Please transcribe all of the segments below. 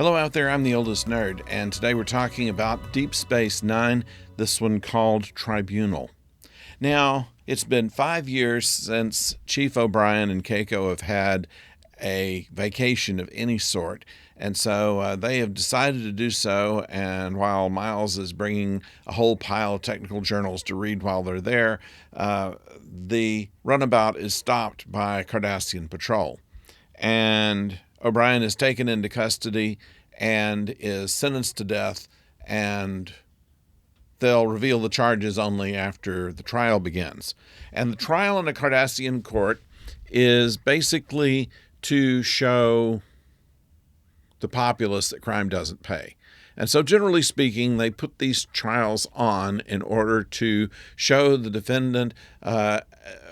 Hello out there, I'm the oldest nerd, and today we're talking about Deep Space Nine, this one called Tribunal. Now, it's been 5 years since Chief O'Brien and Keiko have had a vacation of any sort, and so they have decided to do so, and while Miles is bringing a whole pile of technical journals to read while they're there, the runabout is stopped by Kardashian patrol, and O'Brien is taken into custody and is sentenced to death, and they'll reveal the charges only after the trial begins. And the trial in a Kardashian court is basically to show the populace that crime doesn't pay. And so generally speaking, they put these trials on in order to show the defendant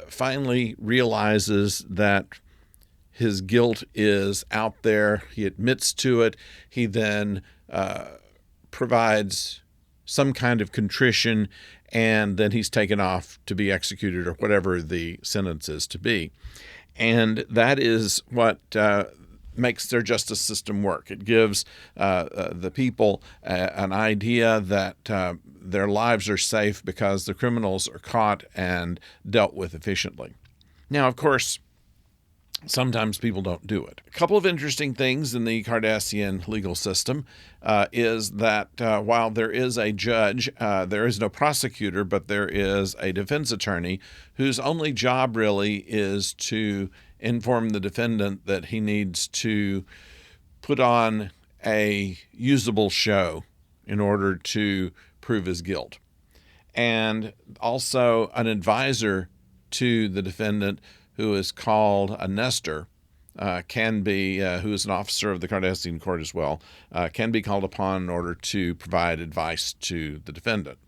finally realizes that his guilt is out there. He admits to it. He then provides some kind of contrition, and then he's taken off to be executed or whatever the sentence is to be. And that is what makes their justice system work. It gives the people an idea that their lives are safe because the criminals are caught and dealt with efficiently. Now, of course, sometimes people don't do it. A couple of interesting things in the Kardashian legal system is that while there is a judge, there is no prosecutor, but there is a defense attorney whose only job really is to inform the defendant that he needs to put on a usable show in order to prove his guilt. And also an advisor to the defendant who is called a Nestor, can be, who is an officer of the Kardashian court as well, can be called upon in order to provide advice to the defendant.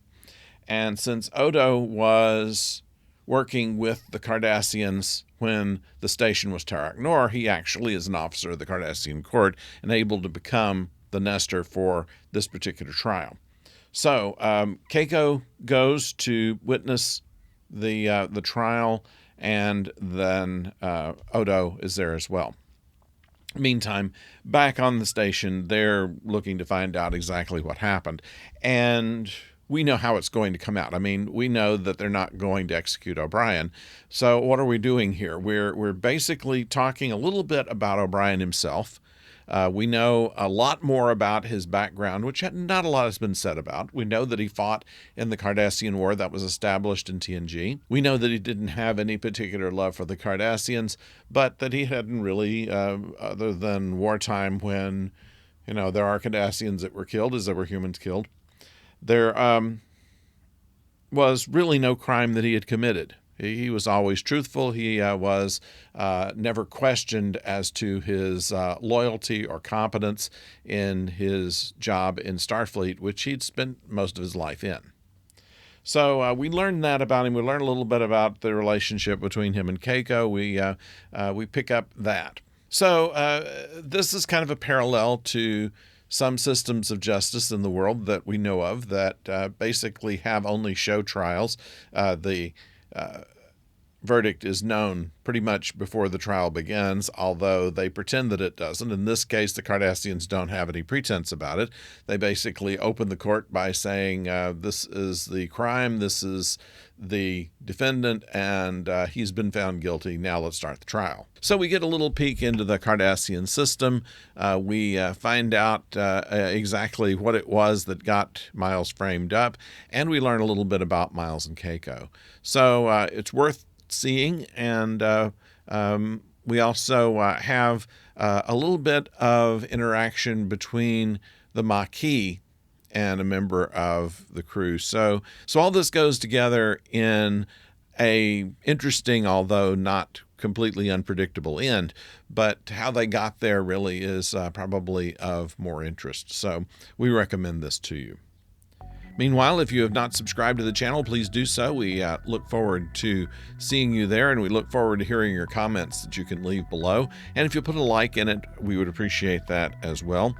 And since Odo was working with the Kardashians when the station was Tarak Noor, he actually is an officer of the Kardashian court and able to become the Nestor for this particular trial. So Keiko goes to witness the trial, and then Odo is there as well. Meantime, back on the station, they're looking to find out exactly what happened. And we know how it's going to come out. I mean, we know that they're not going to execute O'Brien. So what are we doing here? We're basically talking a little bit about O'Brien himself. We know a lot more about his background, which not a lot has been said about. We know that he fought in the Kardashian War that was established in TNG. We know that he didn't have any particular love for the Kardashians, but that he hadn't really, other than wartime when, there are Kardashians that were killed as there were humans killed. There was really no crime that he had committed. He was always truthful. He was never questioned as to his loyalty or competence in his job in Starfleet, which he'd spent most of his life in. So we learned that about him. We learned a little bit about the relationship between him and Keiko. We pick up that. So this is kind of a parallel to some systems of justice in the world that we know of that basically have only show trials. The verdict is known pretty much before the trial begins, although they pretend that it doesn't. In this case, the Kardashians don't have any pretense about it. They basically open the court by saying, this is the crime, this is the defendant, and he's been found guilty. Now let's start the trial. So we get a little peek into the Kardashian system. We find out exactly what it was that got Miles framed up, and we learn a little bit about Miles and Keiko. So it's worth seeing, and we also have a little bit of interaction between the Maquis and a member of the crew. So all this goes together in a interesting, although not completely unpredictable end, but how they got there really is probably of more interest. So we recommend this to you. Meanwhile, if you have not subscribed to the channel, please do so. We look forward to seeing you there, and we look forward to hearing your comments that you can leave below. And if you put a like in it, we would appreciate that as well.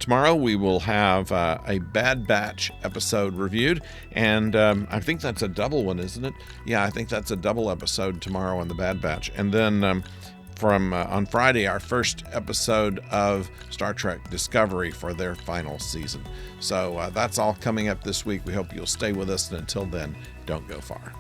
Tomorrow we will have a Bad Batch episode reviewed, and I think that's a double one, isn't it? Yeah, I think that's a double episode tomorrow on the Bad Batch. And then from on Friday, our first episode of Star Trek Discovery for their final season. So that's all coming up this week. We hope you'll stay with us, and until then, don't go far.